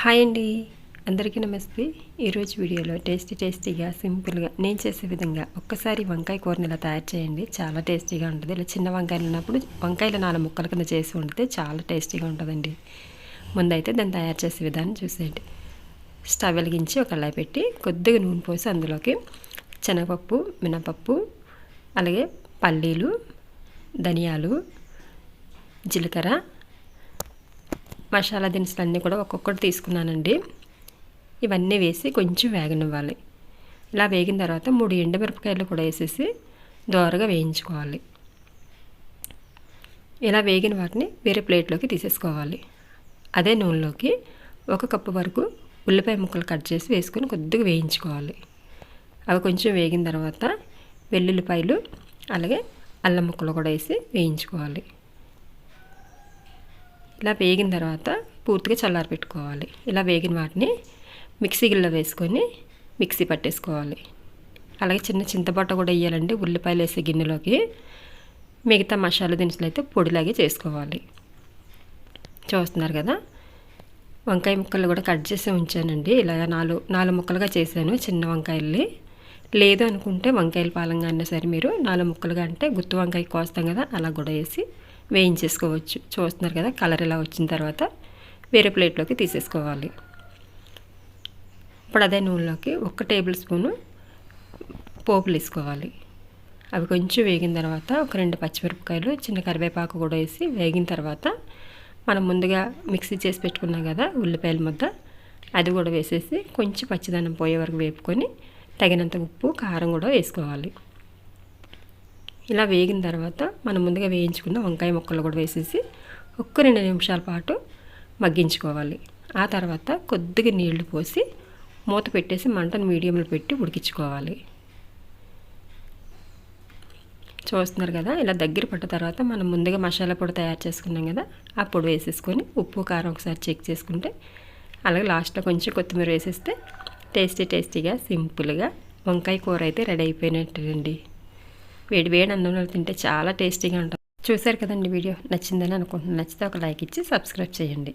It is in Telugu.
హాయ్ అండి, అందరికీ నమస్తే. ఈరోజు వీడియోలో టేస్టీగా సింపుల్గా నేను చేసే విధంగా ఒక్కసారి వంకాయ కూరని ఇలా తయారు చేయండి. చాలా టేస్టీగా ఉంటుంది. ఇలా చిన్న వంకాయలు ఉన్నప్పుడు వంకాయలు 4 ముక్కల కింద చేసి ఉంటే చాలా టేస్టీగా ఉంటుందండి. ముందైతే దాన్ని తయారు చేసే విధానం చూసేయండి. స్టవ్ వెలిగించి ఒక కళాయి పెట్టి కొద్దిగా నూనె పోసి అందులోకి శనగపప్పు, మినపప్పు, అలాగే పల్లీలు, ధనియాలు, జీలకర్ర, మసాలా దినుసులు అన్నీ కూడా ఒక్కొక్కటి తీసుకున్నానండి. ఇవన్నీ వేసి కొంచెం వేగనివ్వాలి. ఇలా వేగిన తర్వాత 3 ఎండుమిరపకాయలు కూడా వేసేసి దోరగా వేయించుకోవాలి. ఇలా వేగిన వాటిని వేరే ప్లేట్లోకి తీసేసుకోవాలి. అదే నూనెలోకి 1 కప్పు వరకు ఉల్లిపాయ ముక్కలు కట్ చేసి వేసుకొని కొద్దిగా వేయించుకోవాలి. అవి కొంచెం వేగిన తర్వాత వెల్లుల్లిపాయలు అలాగే అల్లం ముక్కలు కూడా వేసి వేయించుకోవాలి. ఇలా వేగిన తర్వాత పూర్తిగా చల్లారి పెట్టుకోవాలి. ఇలా వేగిన వాటిని మిక్సీ గిన్నెలో వేసుకొని మిక్సీ పట్టేసుకోవాలి. అలాగే చిన్న చింతపట్ట కూడా వేయాలండి ఉల్లిపాయలు వేసే గిన్నెలోకి. మిగతా మసాలా దినుసులు అయితే పొడిలాగే చేసుకోవాలి. చూస్తున్నారు కదా, వంకాయ ముక్కలు కూడా కట్ చేసి ఉంచానండి. ఇలాగ 4 ముక్కలుగా చేశాను చిన్న వంకాయల్ని. లేదు అనుకుంటే వంకాయల పాలంగా అయినా సరే మీరు 4 ముక్కలుగా అంటే గుత్తి వంకాయ కోస్తాం కదా, అలా కూడా వేసి వేయించేసుకోవచ్చు. చూస్తున్నారు కదా, కలర్ ఇలా వచ్చిన తర్వాత వేరే ప్లేట్లోకి తీసేసుకోవాలి. ఇప్పుడు అదే నూనెలోకి 1 టేబుల్ స్పూను పోపులు వేసుకోవాలి. అవి కొంచెం వేగిన తర్వాత ఒక 2 పచ్చిమిరపకాయలు, చిన్న కరివేపాకు కూడా వేసి వేగిన తర్వాత మనం ముందుగా మిక్సీ చేసి పెట్టుకున్నాం కదా ఉల్లిపాయల ముద్ద, అది కూడా వేసేసి కొంచెం పచ్చిదనం పోయే వరకు వేపుకొని తగినంత ఉప్పు, కారం కూడా వేసుకోవాలి. ఇలా వేగిన తర్వాత మనం ముందుగా వేయించుకున్న వంకాయ ముక్కలు కూడా వేసేసి 2 నిమిషాల పాటు మగ్గించుకోవాలి. ఆ తర్వాత కొద్దిగా నీళ్లు పోసి మూత పెట్టేసి మంటను మీడియంలో పెట్టి ఉడికించుకోవాలి. చూస్తున్నారు కదా, ఇలా దగ్గర పట్టిన తర్వాత మనం ముందుగా మసాలా పొడి తయారు చేసుకున్నాం కదా, ఆ పొడి వేసేసుకొని ఉప్పు, కారం ఒకసారి చెక్ చేసుకుంటే అలాగే లాస్ట్లో కొంచెం కొత్తిమీర వేసేస్తే టేస్టీగా సింపుల్గా వంకాయ కూర అయితే రెడీ అయిపోయినట్టండి. వేడి అన్నంలో తింటే చాలా టేస్టీగా ఉంటుంది. చూశారు కదండి, వీడియో నచ్చిందని అనుకుంటున్నాను. నచ్చితే ఒక లైక్ ఇచ్చి సబ్స్క్రైబ్ చేయండి.